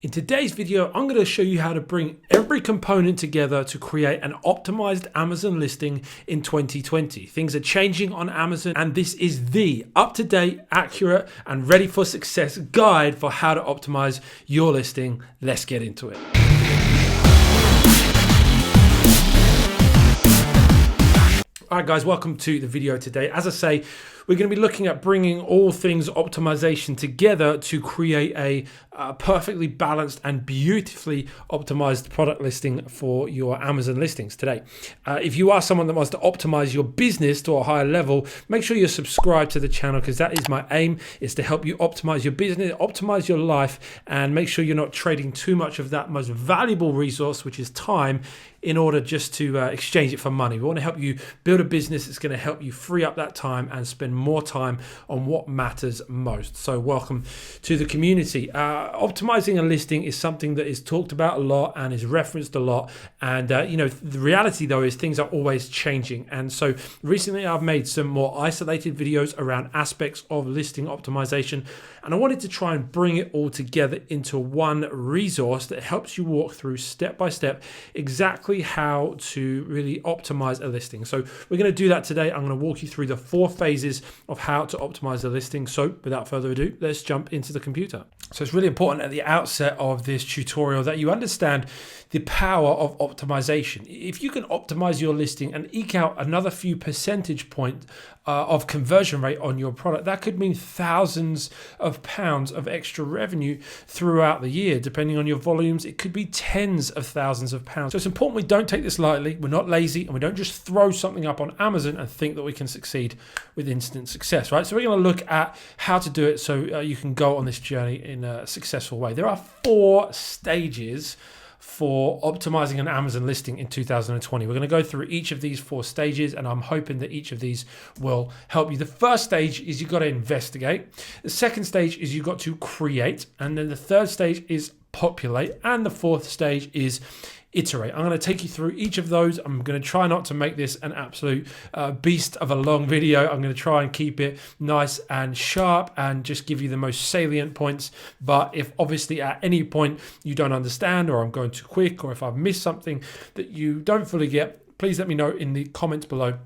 In today's video, I'm going to show you how to bring every component together to create an optimized Amazon listing in 2020. Things are changing on Amazon, and this is the up-to-date, accurate, and ready for success guide for how to optimize your listing. Let's get into it. All right, guys, welcome to the video today. As I say, we're going to be looking at bringing all things optimization together to create a perfectly balanced and beautifully optimized product listing for your Amazon listings today. If you are someone that wants to optimize your business to a higher level, make sure you're subscribed to the channel, because that is my aim, is to help you optimize your business, optimize your life, and make sure you're not trading too much of that most valuable resource, which is time, in order just to exchange it for money. We want to help you build a business that's going to help you free up that time and spend more time on what matters most. So welcome to the community. Optimizing a listing is something that is talked about a lot and is referenced a lot. And the reality though is things are always changing. And so recently I've made some more isolated videos around aspects of listing optimization. And I wanted to try and bring it all together into one resource that helps you walk through step by step exactly how to really optimize a listing. So we're going to do that today. I'm going to walk you through the 4 phases of how to optimize a listing. So without further ado, let's jump into the computer. So it's really important at the outset of this tutorial that you understand the power of optimization. If you can optimize your listing and eke out another few percentage points of conversion rate on your product, that could mean thousands of pounds of extra revenue throughout the year. Depending on your volumes, it could be tens of thousands of pounds. So it's important we don't take this lightly. We're not lazy, and we don't just throw something up on Amazon and think that we can succeed with instant success, right? So we're going to look at how to do it so you can go on this journey in a successful way. There are 4 stages for optimizing an Amazon listing in 2020. We're going to go through each of these 4 stages, and I'm hoping that each of these will help you. The first stage is you've got to investigate. The second stage is you've got to create. And then the third stage is populate. And the 4th stage is iterate. I'm going to take you through each of those. I'm going to try not to make this an absolute beast of a long video. I'm going to try and keep it nice and sharp and just give you the most salient points. But if obviously at any point you don't understand, or I'm going too quick, or if I've missed something that you don't fully get, please let me know in the comments below.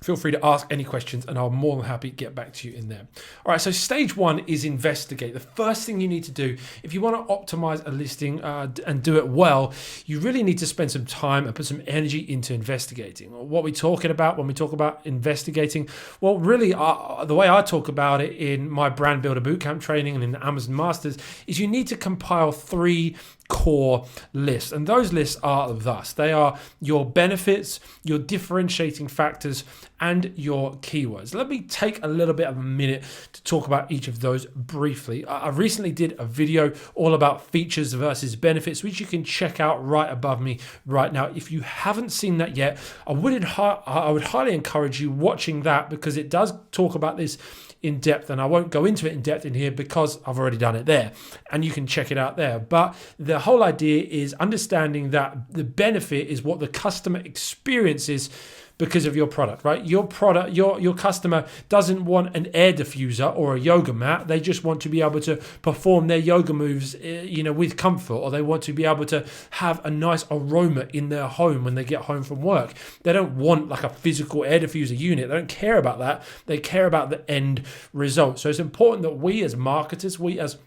Feel free to ask any questions and I'll more than happy get back to you in there. All right, so stage 1 is investigate. The first thing you need to do if you want to optimize a listing and do it well, you really need to spend some time and put some energy into investigating. What we're talking about when we talk about investigating, well, really the way I talk about it in my Brand Builder Bootcamp training and in the Amazon Masters is you need to compile 3 core lists, and those lists are thus. They are your benefits, your differentiating factors, and your keywords. Let me take a little bit of a minute to talk about each of those briefly. I recently did a video all about features versus benefits, which you can check out right above me right now. If you haven't seen that yet, I would highly encourage you watching that, because it does talk about this in depth, and I won't go into it in depth in here because I've already done it there, and you can check it out there. But the whole idea is understanding that the benefit is what the customer experiences because of your product, right? Your product, your customer doesn't want an air diffuser or a yoga mat. They just want to be able to perform their yoga moves, with comfort, or they want to be able to have a nice aroma in their home when they get home from work. They don't want like a physical air diffuser unit. They don't care about that. They care about the end result. So it's important that we as marketers, we as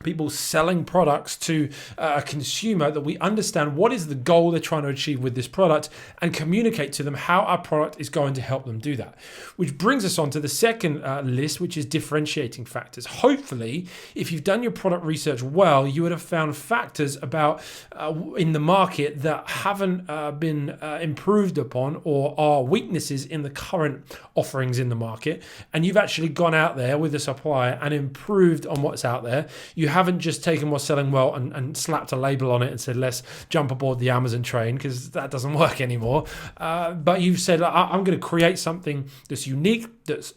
people selling products to a consumer, that we understand what is the goal they're trying to achieve with this product and communicate to them how our product is going to help them do that. Which brings us on to the second list, which is differentiating factors. Hopefully, if you've done your product research well, you would have found factors about in the market that haven't been improved upon, or are weaknesses in the current offerings in the market, and you've actually gone out there with a supplier and improved on what's out there. You haven't just taken what's selling well and slapped a label on it and said, let's jump aboard the Amazon train, because that doesn't work anymore. But you've said, I'm going to create something that's unique, that's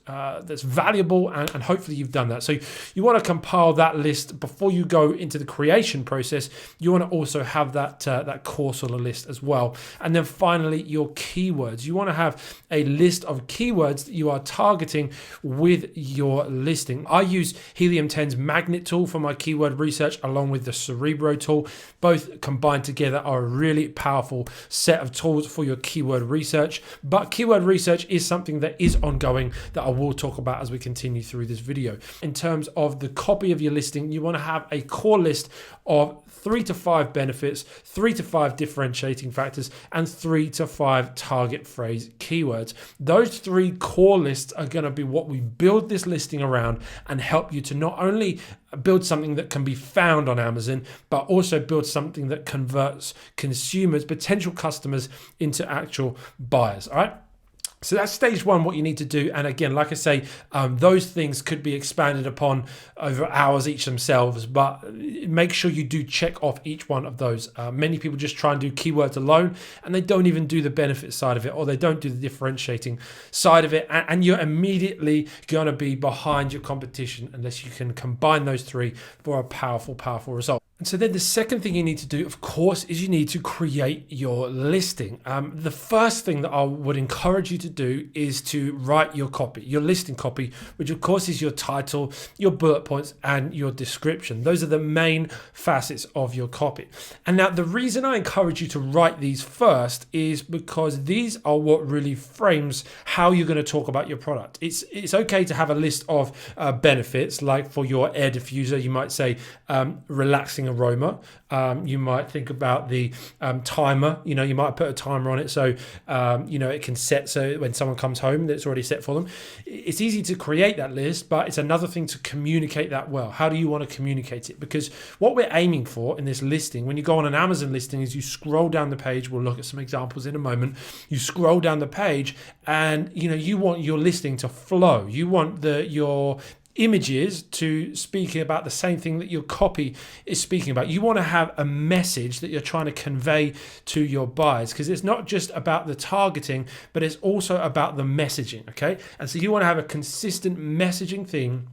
valuable, and hopefully you've done that. So you want to compile that list before you go into the creation process. You want to also have that core sort of list as well. And then finally, your keywords. You want to have a list of keywords that you are targeting with your listing. I use Helium 10's magnet tool for my keyword research along with the Cerebro tool. Both combined together are a really powerful set of tools for your keyword research. But keyword research is something that is ongoing that I will talk about as we continue through this video. In terms of the copy of your listing, you want to have a core list of 3 to 5 benefits, 3 to 5 differentiating factors, and 3 to 5 target phrase keywords. Those 3 core lists are going to be what we build this listing around and help you to not only build something that can be found on Amazon, but also build something that converts consumers, potential customers, into actual buyers. All right. So that's stage 1, what you need to do. And again, like I say, those things could be expanded upon over hours each themselves, but make sure you do check off each one of those. Many people just try and do keywords alone and they don't even do the benefit side of it, or they don't do the differentiating side of it. And you're immediately going to be behind your competition unless you can combine those 3 for a powerful, powerful result. And so then the second thing you need to do, of course, is you need to create your listing. The first thing that I would encourage you to do is to write your copy, your listing copy, which of course is your title, your bullet points, and your description. Those are the main facets of your copy. And now the reason I encourage you to write these first is because these are what really frames how you're going to talk about your product. It's okay to have a list of benefits, like for your air diffuser, you might say relaxing aroma. You might think about the timer. You might put a timer on it so it can set, so when someone comes home that's already set for them. It's easy to create that list, but it's another thing to communicate that well. How do you want to communicate it? Because what we're aiming for in this listing, when you go on an Amazon listing, is you scroll down the page. We'll look at some examples in a moment. You scroll down the page and you want your listing to flow. You want your images to speak about the same thing that your copy is speaking about. You want to have a message that you're trying to convey to your buyers, because it's not just about the targeting, but it's also about the messaging, okay? And so you want to have a consistent messaging thing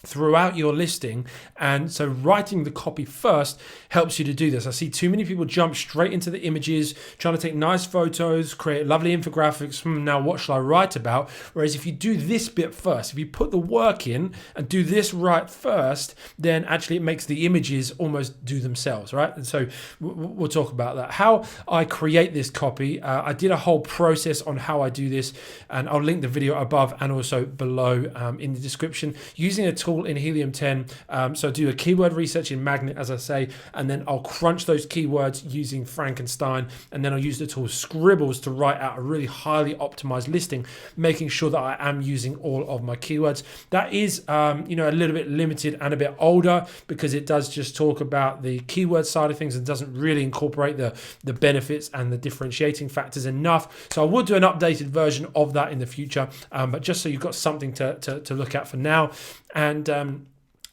throughout your listing, and so writing the copy first helps you to do this. I see too many people jump straight into the images, trying to take nice photos, create lovely infographics. Now what shall I write about? Whereas if you do this bit first, if you put the work in and do this right first, then actually it makes the images almost do themselves, right? And so we'll talk about that. How I create this copy, I did a whole process on how I do this, and I'll link the video above and also below in the description, using a tool in Helium 10. So I do a keyword research in Magnet, as I say, and then I'll crunch those keywords using Frankenstein, and then I'll use the tool Scribbles to write out a really highly optimized listing, making sure that I am using all of my keywords. That is a little bit limited and a bit older, because it does just talk about the keyword side of things and doesn't really incorporate the benefits and the differentiating factors enough. So I will do an updated version of that in the future, but just so you've got something to look at for now.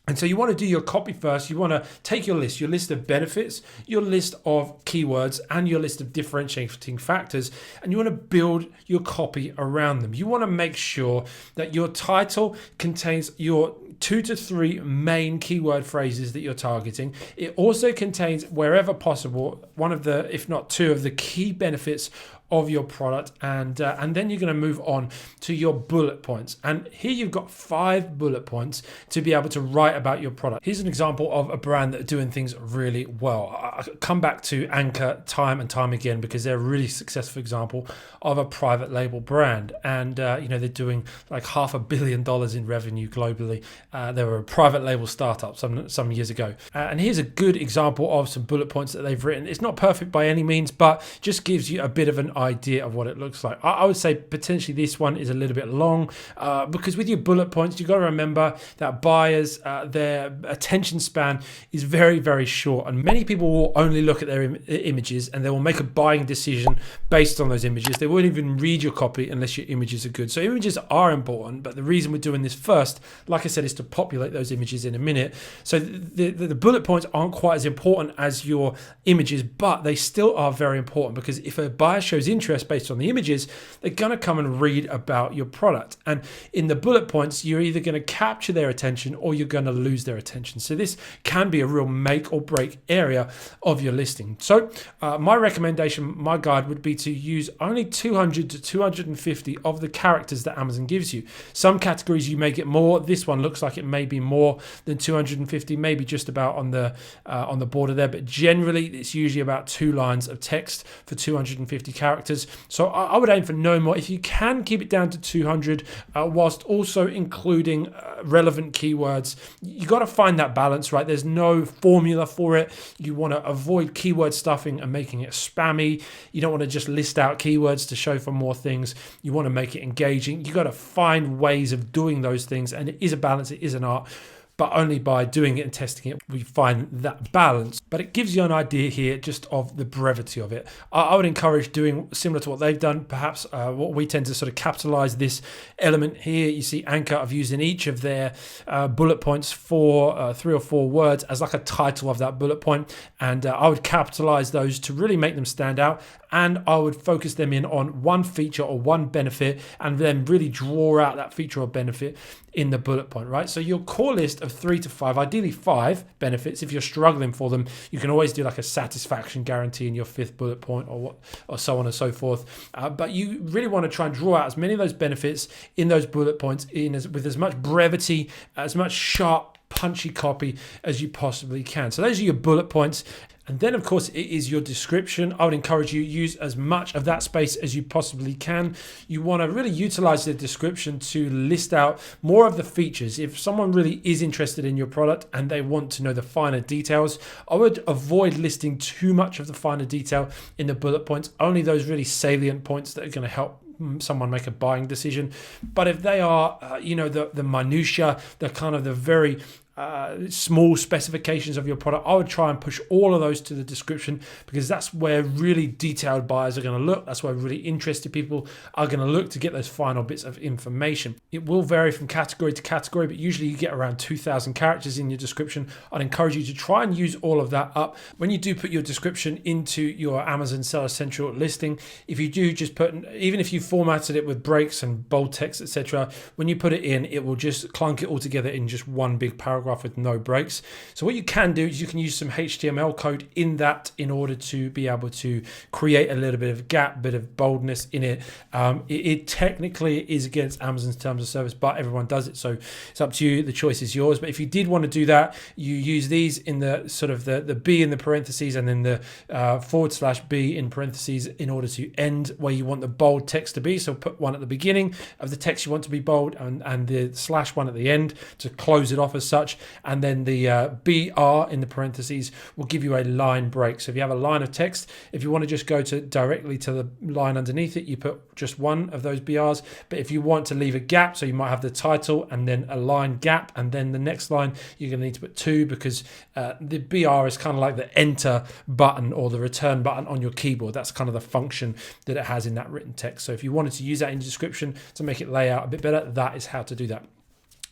And so you want to do your copy first. You want to take your list of benefits, your list of keywords, and your list of differentiating factors, and you want to build your copy around them. You want to make sure that your title contains your 2 to 3 main keyword phrases that you're targeting. It also contains, wherever possible, one of the, if not 2 of the key benefits of your product, and then you're going to move on to your bullet points. And here you've got 5 bullet points to be able to write about your product. Here's an example of a brand that are doing things really well. I come back to Anchor time and time again because they're a really successful example of a private label brand, and they're doing like $500 million in revenue globally. They were a private label startup some years ago, and here's a good example of some bullet points that they've written. It's not perfect by any means, but just gives you a bit of an idea of what it looks like. I would say potentially this one is a little bit long, because with your bullet points, you've got to remember that buyers, their attention span is very, very short, and many people will only look at their images and they will make a buying decision based on those images. They won't even read your copy unless your images are good. So images are important, but the reason we're doing this first, like I said, is to populate those images in a minute. So the bullet points aren't quite as important as your images, but they still are very important, because if a buyer shows interest based on the images, they're going to come and read about your product. And in the bullet points, you're either going to capture their attention or you're going to lose their attention. So this can be a real make or break area of your listing. So my recommendation, my guide would be to use only 200 to 250 of the characters that Amazon gives you. Some categories you may get more. This one looks like it may be more than 250, maybe just about on the border there, but generally it's usually about 2 lines of text for 250 characters. So I would aim for no more. If you can keep it down to 200, whilst also including relevant keywords, you got to find that balance, right? There's no formula for it. You want to avoid keyword stuffing and making it spammy. You don't want to just list out keywords to show for more things. You want to make it engaging. You got to find ways of doing those things, and it is a balance, it is an art. But only by doing it and testing it, we find that balance. But it gives you an idea here just of the brevity of it. I would encourage doing similar to what they've done. Perhaps what we tend to sort of capitalize this element here. You see Anchor, I've used in each of their bullet points for 3 or 4 words as like a title of that bullet point. And I would capitalize those to really make them stand out. And I would focus them in on one feature or one benefit and then really draw out that feature or benefit in the bullet point, right? So your core list of 3 to 5, ideally 5 benefits. If you're struggling for them, you can always do like a satisfaction guarantee in your 5th bullet point or so on and so forth. But you really want to try and draw out as many of those benefits in those bullet points with as much brevity, as much sharp, punchy copy as you possibly can. So those are your bullet points. And then, of course, it is your description. I would encourage you to use as much of that space as you possibly can. You want to really utilize the description to list out more of the features. If someone really is interested in your product and they want to know the finer details, I would avoid listing too much of the finer detail in the bullet points, only those really salient points that are going to help someone make a buying decision. But if they are, the minutiae, the kind of the very small specifications of your product, I would try and push all of those to the description, because that's where really detailed buyers are going to look. That's where really interested people are going to look to get those final bits of information. It will vary from category to category, but usually you get around 2,000 characters in your description. I'd encourage you to try and use all of that up. When you do put your description into your Amazon Seller Central listing, if you do just put, even if you formatted it with breaks and bold text, etc., when you put it in, it will just clunk it all together in just one big paragraph with no breaks. So what you can do is you can use some HTML code in that in order to be able to create a little bit of gap, bit of boldness in it. It technically is against Amazon's terms of service, but everyone does it, so it's up to you. The choice is yours. But if you did want to do that, you use these in the sort of the B in the parentheses and then the /B in parentheses in order to end where you want the bold text to be. So put one at the beginning of the text you want to be bold and the /1 at the end to close it off as such. And then the BR in the parentheses will give you a line break. So if you have a line of text, if you want to just go directly to the line underneath it, you put just one of those BRs. But if you want to leave a gap, so you might have the title and then a line gap, and then the next line, you're going to need to put 2, because the BR is kind of like the enter button or the return button on your keyboard. That's kind of the function that it has in that written text. So if you wanted to use that in the description to make it lay out a bit better, that is how to do that.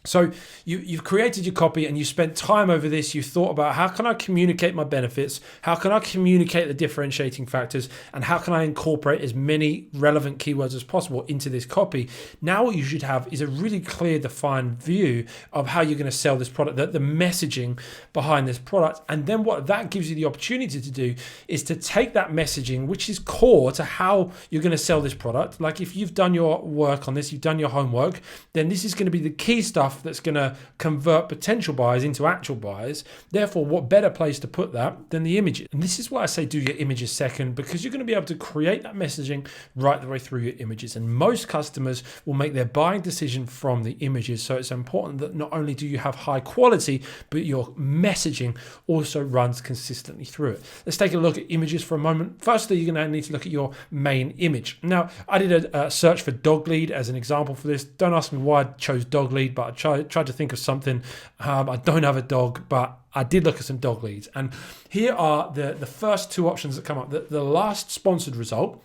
So you've created your copy and you spent time over this. You thought about, how can I communicate my benefits? How can I communicate the differentiating factors? And how can I incorporate as many relevant keywords as possible into this copy? Now what you should have is a really clear, defined view of how you're going to sell this product, the messaging behind this product. And then what that gives you the opportunity to do is to take that messaging, which is core to how you're going to sell this product. Like if you've done your work on this, you've done your homework, then this is going to be the key stuff that's going to convert potential buyers into actual buyers. Therefore, what better place to put that than the images? And this is why I say do your images second, because you're going to be able to create that messaging right the way through your images. And most customers will make their buying decision from the images. So it's important that not only do you have high quality, but your messaging also runs consistently through it. Let's take a look at images for a moment. Firstly, you're going to need to look at your main image. Now, I did a search for dog lead as an example for this. Don't ask me why I chose dog lead, but I tried to think of something. I don't have a dog, but I did look at some dog leads. And here are the first 2 options that come up. The last sponsored result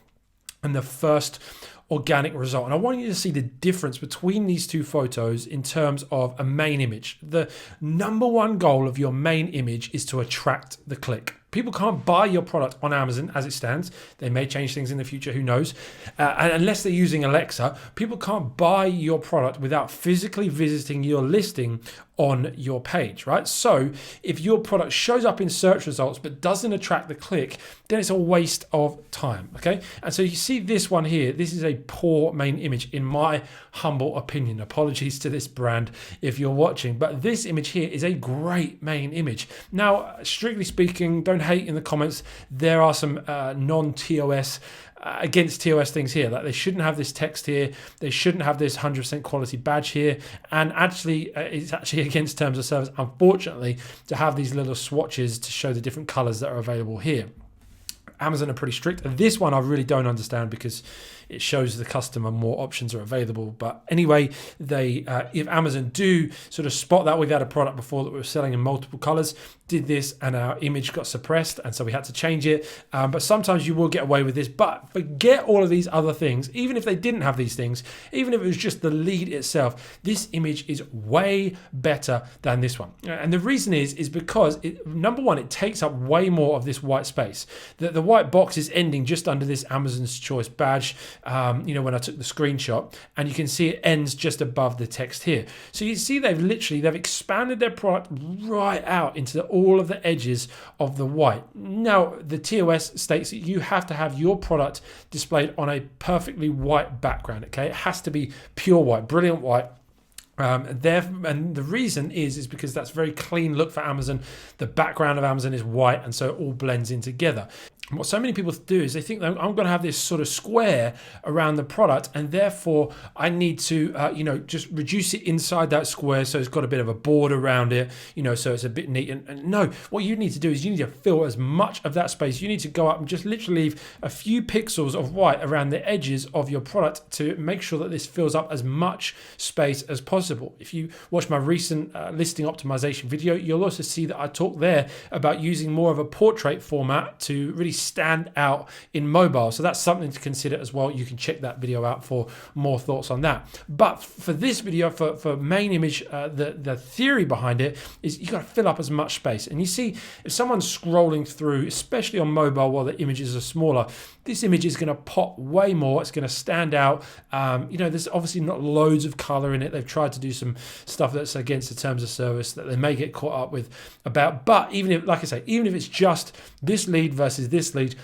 and the first organic result. And I want you to see the difference between these 2 photos in terms of a main image. The number one goal of your main image is to attract the click. People can't buy your product on Amazon as it stands. They may change things in the future, who knows? And unless they're using Alexa, people can't buy your product without physically visiting your listing on your page, right? So if your product shows up in search results but doesn't attract the click, then it's a waste of time, okay? And so you see this one here, this is a poor main image in my humble opinion. Apologies to this brand if you're watching, but this image here is a great main image. Now, strictly speaking, don't hate in the comments, there are some non-TOS against TOS things here, like they shouldn't have this text here, they shouldn't have this 100% quality badge here, and actually it's actually against terms of service, unfortunately, to have these little swatches to show the different colors that are available here. Amazon are pretty strict. This one I really don't understand because it shows the customer more options are available. But anyway, they if Amazon do sort of spot that we've had a product before that we were selling in multiple colors, did this and our image got suppressed, and so we had to change it. But sometimes you will get away with this, but forget all of these other things. Even if they didn't have these things, even if it was just the lead itself, this image is way better than this one. And the reason is because number one, it takes up way more of this white space. The white box is ending just under this Amazon's Choice badge, when I took the screenshot, and you can see it ends just above the text here. So you see they've expanded their product right out into all of the edges of the white. Now, the TOS states that you have to have your product displayed on a perfectly white background, okay? It has to be pure white, brilliant white. And the reason is because that's a very clean look for Amazon. The background of Amazon is white, and so it all blends in together. And what so many people do is they think that I'm going to have this sort of square around the product, and therefore I need to, just reduce it inside that square so it's got a bit of a border around it, so it's a bit neat. And no, what you need to do is you need to fill as much of that space. You need to go up and just literally leave a few pixels of white around the edges of your product to make sure that this fills up as much space as possible. If you watch my recent listing optimization video, you'll also see that I talk there about using more of a portrait format to really stand out in mobile. So that's something to consider as well. You can check that video out for more thoughts on that. But for this video, for main image, the theory behind it is you got to fill up as much space. And you see, if someone's scrolling through, especially on mobile while the images are smaller, this image is going to pop way more. It's going to stand out. There's obviously not loads of color in it. They've tried to do some stuff that's against the terms of service that they may get caught up with about. But even if it's just this lead versus this lead,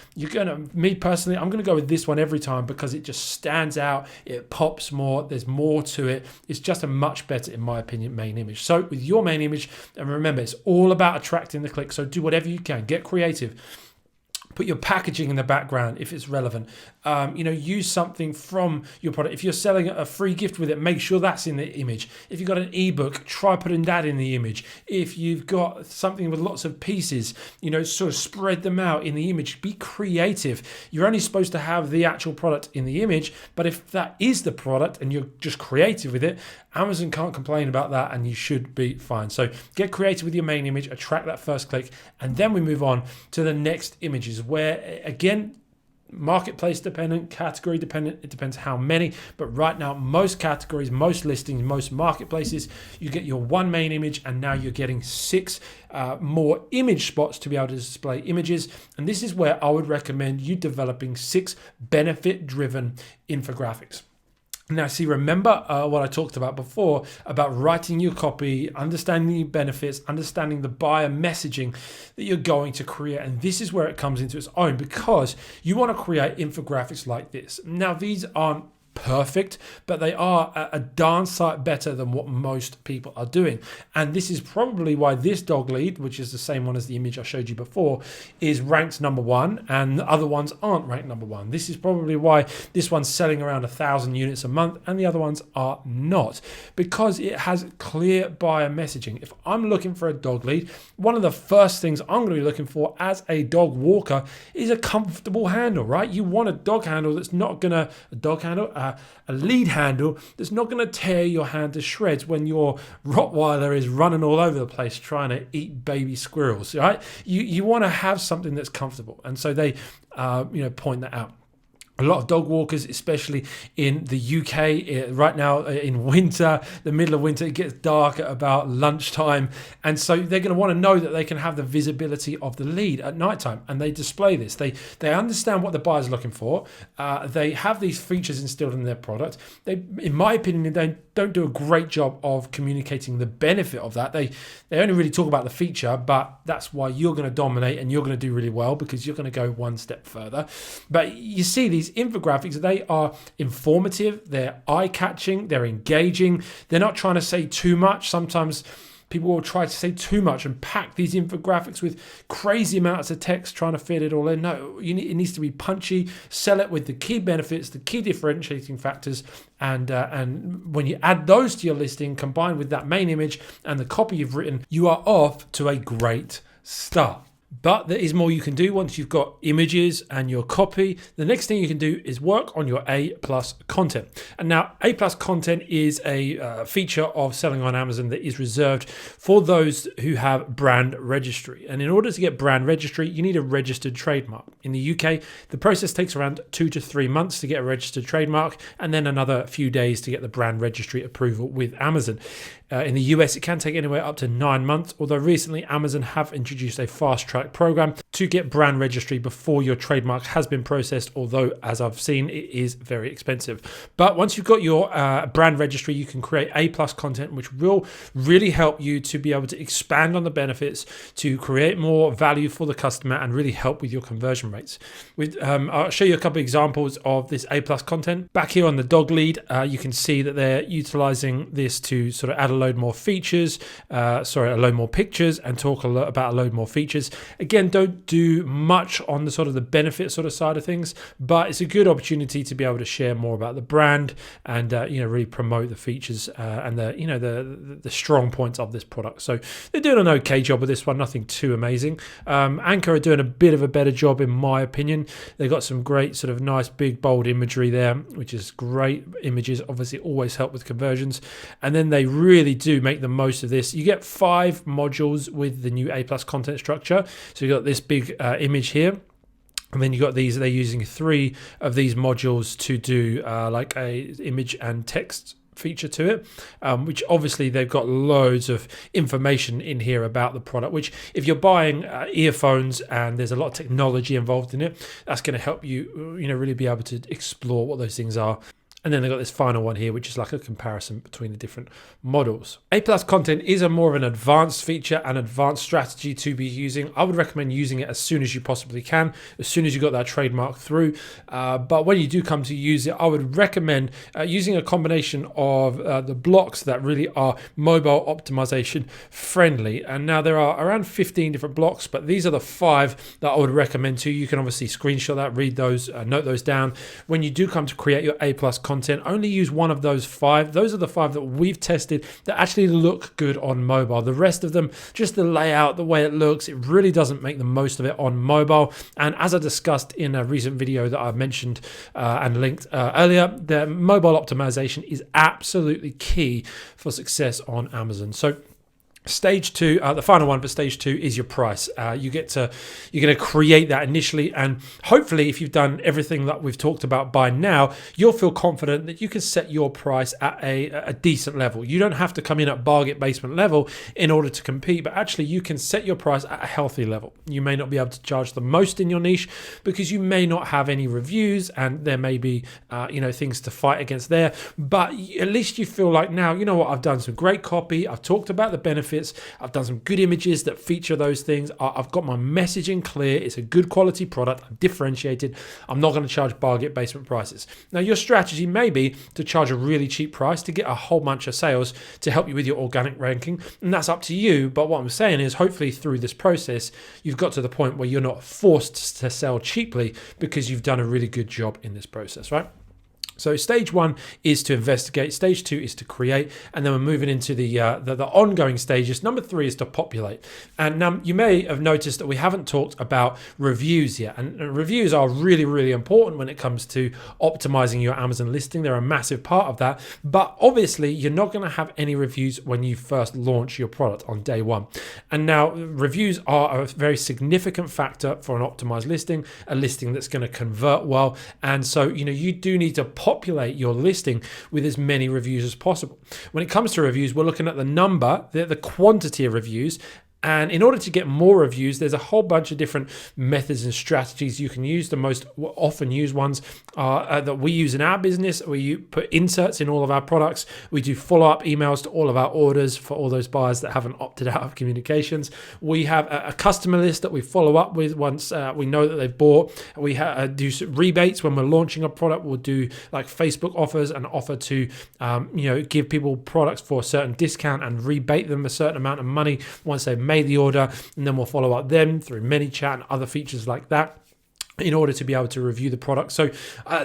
me personally, I'm going to go with this one every time because it just stands out. It pops more. There's more to it. It's just a much better, in my opinion, main image. So with your main image, and remember, it's all about attracting the click. So do whatever you can. Get creative. Put your packaging in the background if it's relevant. Use something from your product. If you're selling a free gift with it, make sure that's in the image. If you've got an ebook, try putting that in the image. If you've got something with lots of pieces, sort of spread them out in the image. Be creative. You're only supposed to have the actual product in the image, but if that is the product and you're just creative with it, Amazon can't complain about that, and you should be fine. So get creative with your main image, attract that first click, and then we move on to the next images where, again, marketplace dependent, category dependent, it depends how many, but right now most categories, most listings, most marketplaces, you get your one main image, and now you're getting 6 more image spots to be able to display images. And this is where I would recommend you developing 6 benefit driven infographics. Now, see, remember what I talked about before about writing your copy, understanding the benefits, understanding the buyer messaging that you're going to create. And this is where it comes into its own, because you want to create infographics like this. Now, these aren't perfect, but they are a darn sight better than what most people are doing. And this is probably why this dog lead, which is the same one as the image I showed you before, is ranked number 1 and the other ones aren't ranked number 1. This is probably why this one's selling around 1,000 units a month and the other ones are not, because it has clear buyer messaging. If I'm looking for a dog lead, one of the first things I'm going to be looking for as a dog walker is a comfortable handle, right? You want a dog handle that's not going to, a lead handle that's not going to tear your hand to shreds when your Rottweiler is running all over the place trying to eat baby squirrels, right? You want to have something that's comfortable, and so they point that out. A lot of dog walkers, especially in the UK right now in winter, the middle of winter, it gets dark at about lunchtime. And so they're going to want to know that they can have the visibility of the lead at nighttime. And they display this. They understand what the buyer's looking for. They have these features instilled in their product. They, in my opinion, they don't do a great job of communicating the benefit of that. They only really talk about the feature, but that's why you're going to dominate and you're going to do really well, because you're going to go one step further. But you see these infographics, they are informative, they're eye-catching, they're engaging, they're not trying to say too much. Sometimes people will try to say too much and pack these infographics with crazy amounts of text trying to fit it all in. No, it needs to be punchy, sell it with the key benefits, the key differentiating factors, and when you add those to your listing, combined with that main image and the copy you've written, you are off to a great start. But there is more you can do once you've got images and your copy. The next thing you can do is work on your A+ content. And now A+ content is a feature of selling on Amazon that is reserved for those who have brand registry. And in order to get brand registry, you need a registered trademark. In the UK, the process takes around 2 to 3 months to get a registered trademark, and then another few days to get the brand registry approval with Amazon. In the US, it can take anywhere up to 9 months, although recently Amazon have introduced a fast track program to get brand registry before your trademark has been processed, although as I've seen, it is very expensive. But once you've got your brand registry, you can create A+ content, which will really help you to be able to expand on the benefits, to create more value for the customer, and really help with your conversion rates. I'll show you a couple of examples of this A+ content. Back here on the dog lead, you can see that they're utilizing this to sort of add a load more features, a load more pictures, and talk about a load more features. Again, don't do much on the sort of the benefit sort of side of things, but it's a good opportunity to be able to share more about the brand and really promote the features and the strong points of this product. So they're doing an okay job with this one, nothing too amazing. Anchor are doing a bit of a better job in my opinion. They've got some great sort of nice big bold imagery there, which is great. Images obviously always help with conversions, and then they really do make the most of this. You get 5 modules with the new A+ content structure. So you've got this big image here, and then you've got these. They're using 3 of these modules to do like a image and text feature to it, which obviously they've got loads of information in here about the product, which if you're buying earphones and there's a lot of technology involved in it, that's going to help you really be able to explore what those things are. And then they've got this final one here, which is like a comparison between the different models. A+ content is a more of an advanced feature and advanced strategy to be using. I would recommend using it as soon as you possibly can, as soon as you got that trademark through. But when you do come to use it, I would recommend using a combination of the blocks that really are mobile optimization friendly. And now there are around 15 different blocks, but these are the 5 that I would recommend to you. You can obviously screenshot that, read those, note those down. When you do come to create your A+ content, only use one of those 5. Those are the 5 that we've tested that actually look good on mobile. The rest of them, just the layout, the way it looks, it really doesn't make the most of it on mobile. And as I discussed in a recent video that I mentioned and linked earlier, the mobile optimization is absolutely key for success on Amazon. So Stage 2, the final one for stage 2 is your price. You're going to create that initially, and hopefully if you've done everything that we've talked about by now, you'll feel confident that you can set your price at a decent level. You don't have to come in at bargain basement level in order to compete, but actually you can set your price at a healthy level. You may not be able to charge the most in your niche because you may not have any reviews, and there may be things to fight against there, but at least you feel like, now, you know what, I've done some great copy, I've talked about the benefits, I've done some good images that feature those things, I've got my messaging clear, it's a good quality product, I'm differentiated, I'm not going to charge bargain basement prices. Now your strategy may be to charge a really cheap price to get a whole bunch of sales to help you with your organic ranking, and that's up to you. But what I'm saying is, hopefully through this process you've got to the point where you're not forced to sell cheaply because you've done a really good job in this process, right? So stage 1 is to investigate, stage 2 is to create, and then we're moving into the ongoing stages. Number 3 is to populate. And you may have noticed that we haven't talked about reviews yet. And reviews are really, really important when it comes to optimizing your Amazon listing. They're a massive part of that. But obviously, you're not going to have any reviews when you first launch your product on day 1. And now reviews are a very significant factor for an optimized listing, a listing that's going to convert well. And so, you do need to populate your listing with as many reviews as possible. When it comes to reviews, we're looking at the number, the quantity of reviews. And in order to get more reviews, there's a whole bunch of different methods and strategies you can use. The most often used ones are that we use in our business. We put inserts in all of our products. We do follow-up emails to all of our orders for all those buyers that haven't opted out of communications. We have a customer list that we follow up with once we know that they've bought. We do rebates when we're launching a product. We'll do like Facebook offers and offer to give people products for a certain discount and rebate them a certain amount of money once they've made the order, and then we'll follow up them through ManyChat and other features like that in order to be able to review the product. So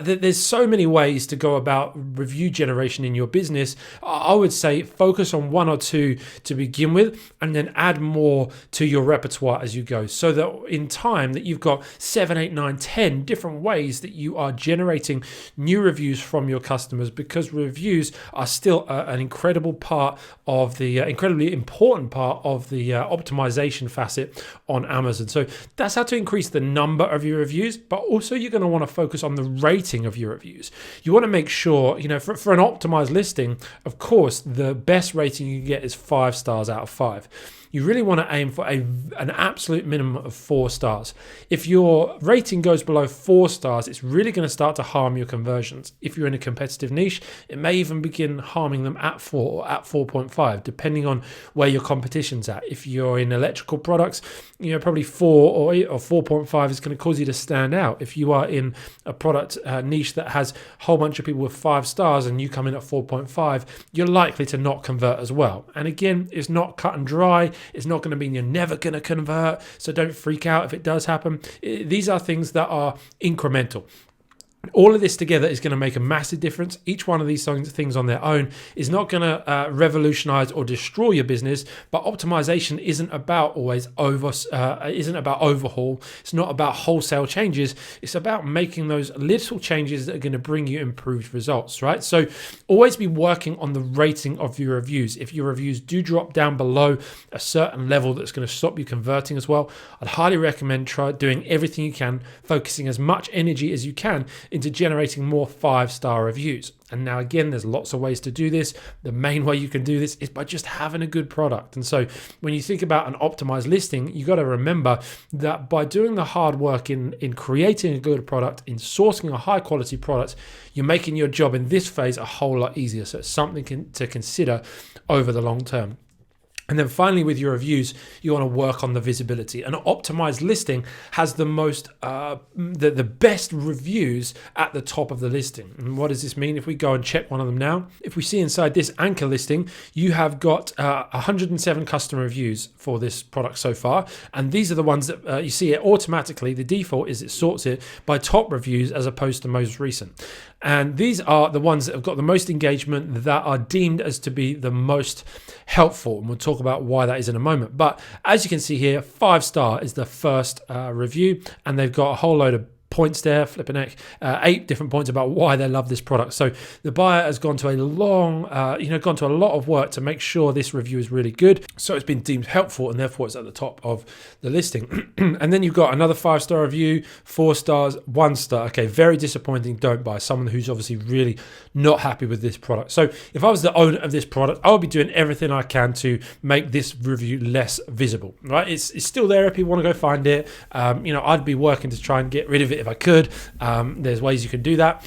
there's so many ways to go about review generation in your business. I would say focus on 1 or 2 to begin with, and then add more to your repertoire as you go, so that in time that you've got 7, 8, 9, 10 different ways that you are generating new reviews from your customers, because reviews are still an incredible part of the incredibly important part of the optimization facet on Amazon. So that's how to increase the number of your reviews. But also you're going to want to focus on the rating of your reviews. You want to make sure, for an optimized listing, of course, the best rating you can get is 5 stars out of 5. You really want to aim for an absolute minimum of 4 stars. If your rating goes below 4 stars, it's really going to start to harm your conversions. If you're in a competitive niche, it may even begin harming them at 4 or at 4.5, depending on where your competition's at. If you're in electrical products, probably 4 or 4.5 is going to cause you to stand out. If you are in a product niche that has a whole bunch of people with 5 stars and you come in at 4.5, you're likely to not convert as well. And again, it's not cut and dry. It's not going to mean you're never going to convert, so don't freak out if it does happen. These are things that are incremental. All of this together is going to make a massive difference. Each one of these things on their own is not going to revolutionize or destroy your business, but optimization isn't about overhaul. It's not about wholesale changes. It's about making those little changes that are going to bring you improved results, right? So always be working on the rating of your reviews. If your reviews do drop down below a certain level that's going to stop you converting as well, I'd highly recommend try doing everything you can, focusing as much energy as you can into generating more 5-star reviews. And now again, there's lots of ways to do this. The main way you can do this is by just having a good product. And so when you think about an optimized listing, you got to remember that by doing the hard work in creating a good product, in sourcing a high quality product, you're making your job in this phase a whole lot easier. So it's something to consider over the long term. And then finally, with your reviews, you want to work on the visibility. An optimized listing has the most, the best reviews at the top of the listing. And what does this mean? If we go and check one of them now, if we see inside this anchor listing, you have got 107 customer reviews for this product so far. And these are the ones that you see it automatically. The default is it sorts it by top reviews as opposed to most recent. And these are the ones that have got the most engagement, that are deemed as to be the most helpful. And we'll talk about why that is in a moment. But as you can see here, 5-star is the first review, and they've got a whole load of points there, flipping heck, 8 different points about why they love this product. So the buyer has gone to a lot of work to make sure this review is really good. So it's been deemed helpful, and therefore it's at the top of the listing. And then you've got another 5-star review, 4 stars, 1 star. Okay, very disappointing. Don't buy. Someone who's obviously really not happy with this product. So if I was the owner of this product, I would be doing everything I can to make this review less visible. Right? It's still there if people want to go find it. I'd be working to try and get rid of it if I could. There's ways you can do that.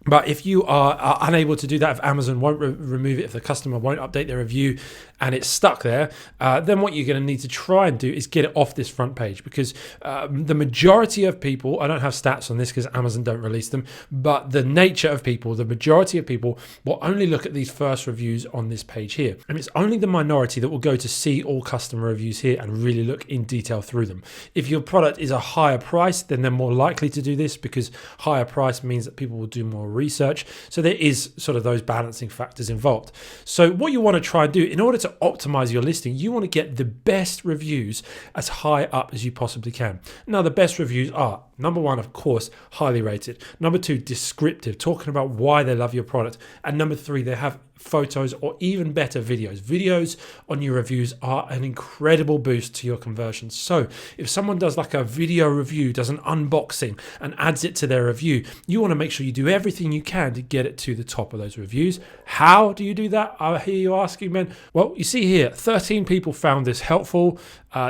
But if you are unable to do that, if Amazon won't remove it, if the customer won't update their review, and it's stuck there, then what you're going to need to try and do is get it off this front page, because the majority of people, I don't have stats on this because Amazon don't release them, but the nature of people, the majority of people will only look at these first reviews on this page here. And it's only the minority that will go to see all customer reviews here and really look in detail through them. If your product is a higher price, then they're more likely to do this, because higher price means that people will do more research. So there is sort of those balancing factors involved. So what you want to try and do in order to optimize your listing, you want to get the best reviews as high up as you possibly can. Now, the best reviews are, number one, of course, highly rated. Number two, descriptive, talking about why they love your product. And number three, they have photos or even better videos. Videos on your reviews are an incredible boost to your conversions. So if someone does like a video review, does an unboxing and adds it to their review, you want to make sure you do everything you can to get it to the top of those reviews. How do you do that? I hear you asking, man. Well, you see here, 13 people found this helpful.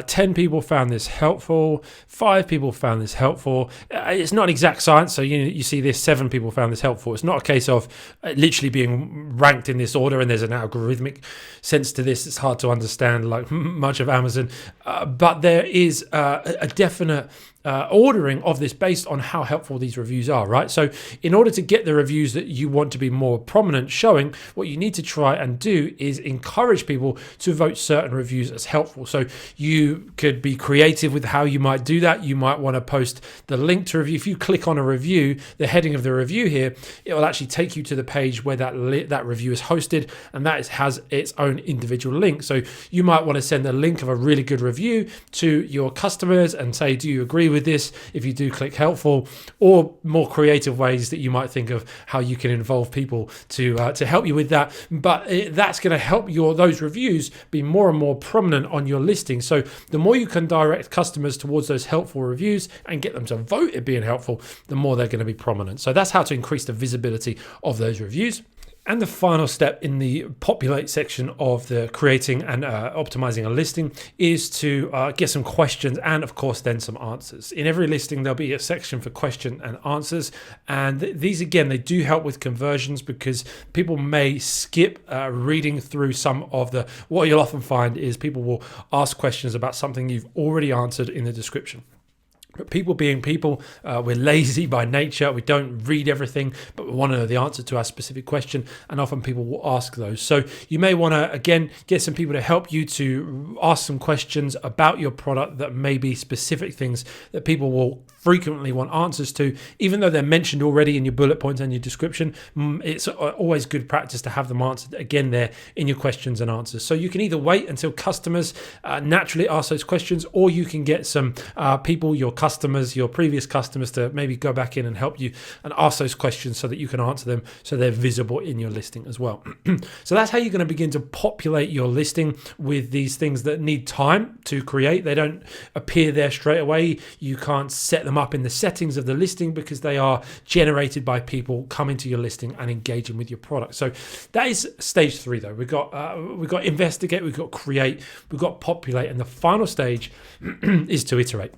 10 people found this helpful. 5 people found this helpful. It's not exact science. So you see this, 7 people found this helpful. It's not a case of literally being ranked in this order and there's an algorithmic sense to this. It's hard to understand like much of Amazon, but there is a definite ordering of this based on how helpful these reviews are, right? So in order to get the reviews that you want to be more prominent showing, what you need to try and do is encourage people to vote certain reviews as helpful. So you could be creative with how you might do that. You might want to post the link to review. If you click on a review, the heading of the review here, it will actually take you to the page where that review is hosted, and that has its own individual link. So you might want to send a link of a really good review to your customers and say, do you agree with this? If you do, click helpful, or more creative ways that you might think of how you can involve people to help you with that. But that's going to help those reviews be more and more prominent on your listing. So the more you can direct customers towards those helpful reviews and get them to vote it being helpful, the more they're going to be prominent. So that's how to increase the visibility of those reviews. And the final step in the populate section of the creating and optimizing a listing is to get some questions and, of course, then some answers. In every listing, there'll be a section for question and answers. And these, again, they do help with conversions, because people may skip reading through some of what you'll often find is people will ask questions about something you've already answered in the description. But people being people, we're lazy by nature. We don't read everything, but we want to know the answer to our specific question. And often people will ask those. So you may want to, again, get some people to help you to ask some questions about your product that may be specific things that people will frequently want answers to, even though they're mentioned already in your bullet points and your description. It's always good practice to have them answered again there in your questions and answers. So you can either wait until customers naturally ask those questions, or you can get some people, your customers, your previous customers, to maybe go back in and help you and ask those questions so that you can answer them, so they're visible in your listing as well. So that's how you're going to begin to populate your listing with these things that need time to create. They don't appear there straight away. You can't set them up in the settings of the listing, because they are generated by people coming to your listing and engaging with your product. So that is stage 3 though. We've got investigate, we've got create, we've got populate, and the final stage is to iterate.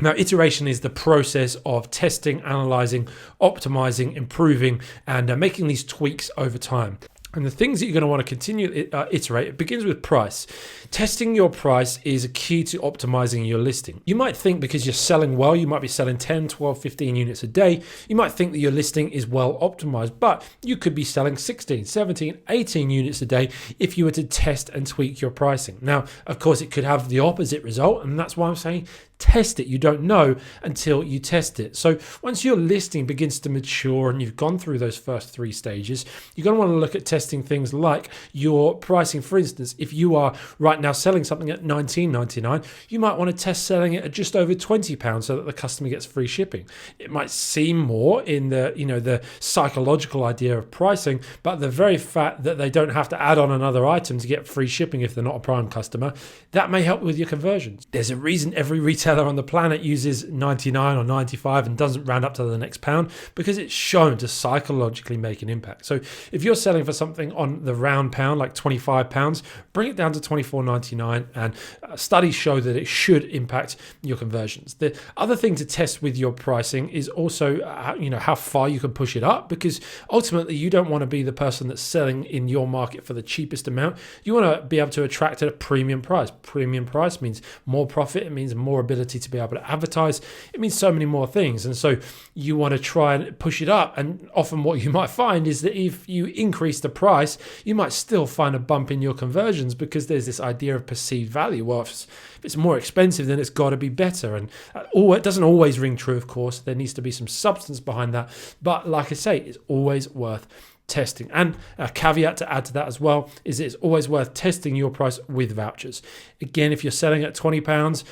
Now, iteration is the process of testing, analyzing, optimizing, improving, and making these tweaks over time. And the things that you're going to want to continue iterate, it begins with price. Testing your price is a key to optimizing your listing. You might think because you're selling well, you might be selling 10, 12, 15 units a day. You might think that your listing is well optimized, but you could be selling 16, 17, 18 units a day if you were to test and tweak your pricing. Now, of course, it could have the opposite result, and that's why I'm saying test it. You don't know until you test it. So once your listing begins to mature and you've gone through those first 3 stages, you're going to want to look at testing things like your pricing. For instance, if you are right now selling something at $19.99, you might want to test selling it at just over £20 so that the customer gets free shipping. It might seem more in the psychological idea of pricing, but the very fact that they don't have to add on another item to get free shipping if they're not a Prime customer, that may help with your conversions. There's a reason every retailer retailer on the planet uses 99 or 95 and doesn't round up to the next pound, because it's shown to psychologically make an impact. So if you're selling for something on the round pound, like 25 pounds, bring it down to 24.99, and studies show that it should impact your conversions. The other thing to test with your pricing is also how far you can push it up, because ultimately you don't want to be the person that's selling in your market for the cheapest amount. You want to be able to attract at a premium price. Premium price means more profit. It means more ability to be able to advertise. It means so many more things. And so you want to try and push it up. And often what you might find is that if you increase the price, you might still find a bump in your conversions, because there's this idea of perceived value. Well, if it's more expensive, then it's got to be better. And it doesn't always ring true, of course. There needs to be some substance behind that. But like I say, it's always worth testing. And a caveat to add to that as well is it's always worth testing your price with vouchers. Again, if you're selling at £20,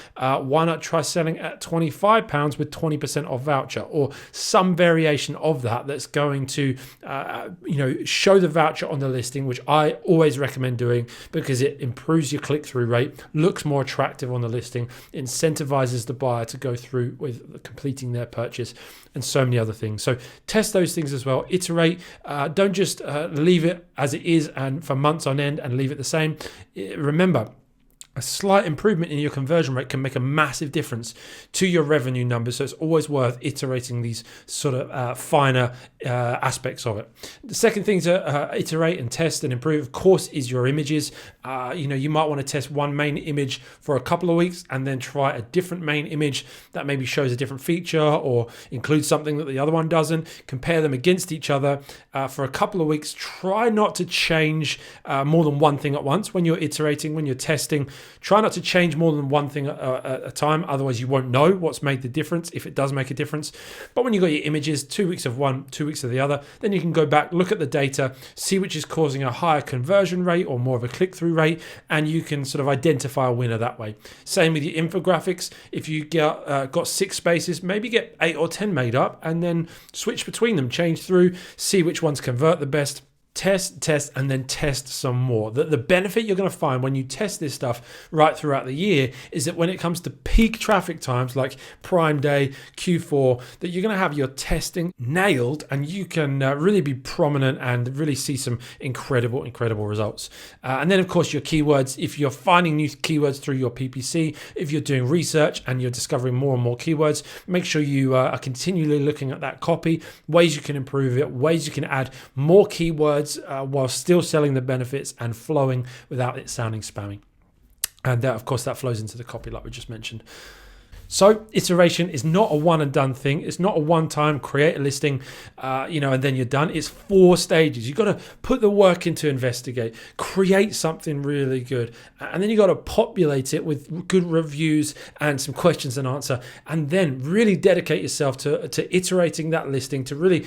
why not try selling at £25 with 20% off voucher, or some variation of that that's going to show the voucher on the listing, which I always recommend doing, because it improves your click-through rate, looks more attractive on the listing, incentivizes the buyer to go through with completing their purchase, and so many other things. So test those things as well. Iterate. Don't just leave it as it is and for months on end and leave it the same. Remember, a slight improvement in your conversion rate can make a massive difference to your revenue numbers. So it's always worth iterating these sort of finer aspects of it. The second thing to iterate and test and improve, of course, is your images. You might want to test one main image for a couple of weeks and then try a different main image that maybe shows a different feature or includes something that the other one doesn't. Compare them against each other for a couple of weeks. Try not to change more than one thing at once when you're iterating, when you're testing. Try not to change more than one thing at a time, otherwise you won't know what's made the difference, if it does make a difference. But when you've got your images, 2 weeks of one, 2 weeks of the other, then you can go back, look at the data, see which is causing a higher conversion rate or more of a click-through rate, and you can sort of identify a winner that way. Same with your infographics. If you got 6 spaces, maybe get 8 or 10 made up and then switch between them, change through, see which ones convert the best. Test, and then test some more. The benefit you're going to find when you test this stuff right throughout the year is that when it comes to peak traffic times like Prime Day, Q4, that you're going to have your testing nailed, and you can really be prominent and really see some incredible results. And then, of course, your keywords. If you're finding new keywords through your PPC, if you're doing research and you're discovering more and more keywords, make sure you are continually looking at that copy, ways you can improve it, ways you can add more keywords while still selling the benefits and flowing without it sounding spammy. And of course, that flows into the copy like we just mentioned. So iteration is not a one and done thing. It's not a one time create a listing, and then you're done. It's 4 stages. You've got to put the work in to investigate, create something really good, and then you've got to populate it with good reviews and some questions and answer, and then really dedicate yourself to iterating that listing, to really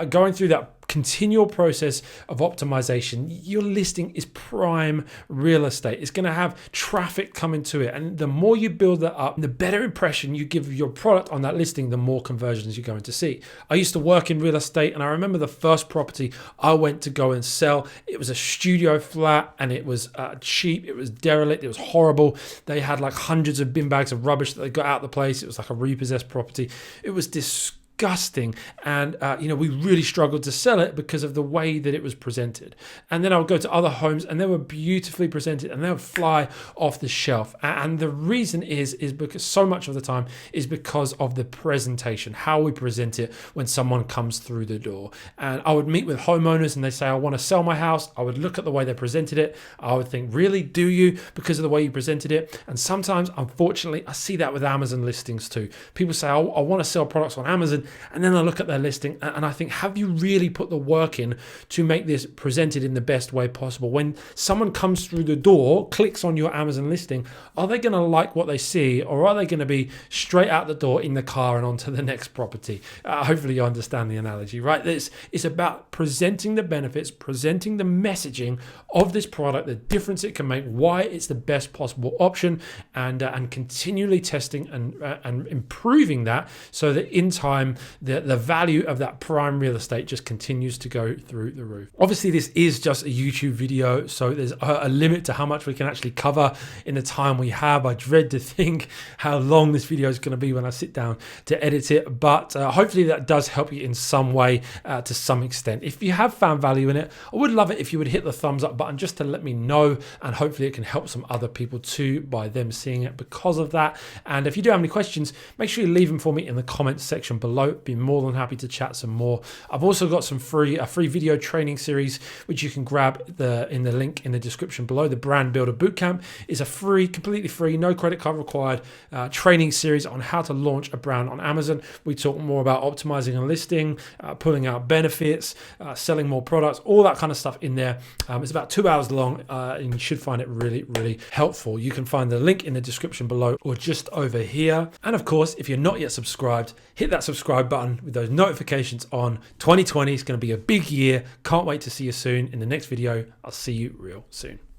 going through that continual process of optimization. Your listing is prime real estate. It's going to have traffic coming to it. And the more you build that up, the better impression you give your product on that listing, the more conversions you're going to see. I used to work in real estate, and I remember the first property I went to go and sell. It was a studio flat, and it was cheap. It was derelict. It was horrible. They had like hundreds of bin bags of rubbish that they got out of the place. It was like a repossessed property. It was disgusting. And we really struggled to sell it because of the way that it was presented. And then I would go to other homes and they were beautifully presented and they would fly off the shelf. And the reason is because so much of the time is because of the presentation, how we present it when someone comes through the door. And I would meet with homeowners and they say, I want to sell my house. I would look at the way they presented it. I would think, really, do you? Because of the way you presented it. And sometimes, unfortunately, I see that with Amazon listings too. People say, I want to sell products on Amazon. And then I look at their listing and I think, have you really put the work in to make this presented in the best way possible? When someone comes through the door, clicks on your Amazon listing, are they going to like what they see, or are they going to be straight out the door in the car and on to the next property? Hopefully you understand the analogy, right? It's about presenting the benefits, presenting the messaging of this product, the difference it can make, why it's the best possible option, and continually testing and improving that so that in time the value of that prime real estate just continues to go through the roof. Obviously, this is just a YouTube video, so there's a limit to how much we can actually cover in the time we have. I dread to think how long this video is going to be when I sit down to edit it, but hopefully that does help you in some way to some extent. If you have found value in it, I would love it if you would hit the thumbs up button just to let me know, and hopefully it can help some other people too by them seeing it because of that. And if you do have any questions, make sure you leave them for me in the comments section below. Be more than happy to chat some more. I've also got some a free video training series which you can grab in the link in the description below. The Brand Builder Bootcamp is a free, completely free, no credit card required training series on how to launch a brand on Amazon. We talk more about optimizing a listing, pulling out benefits, selling more products, all that kind of stuff in there. It's about 2 hours long, and you should find it really, really helpful. You can find the link in the description below or just over here. And of course, if you're not yet subscribed, hit that subscribe button with those notifications on. 2020 is going to be a big year. Can't wait to see you soon in the next video. I'll see you real soon.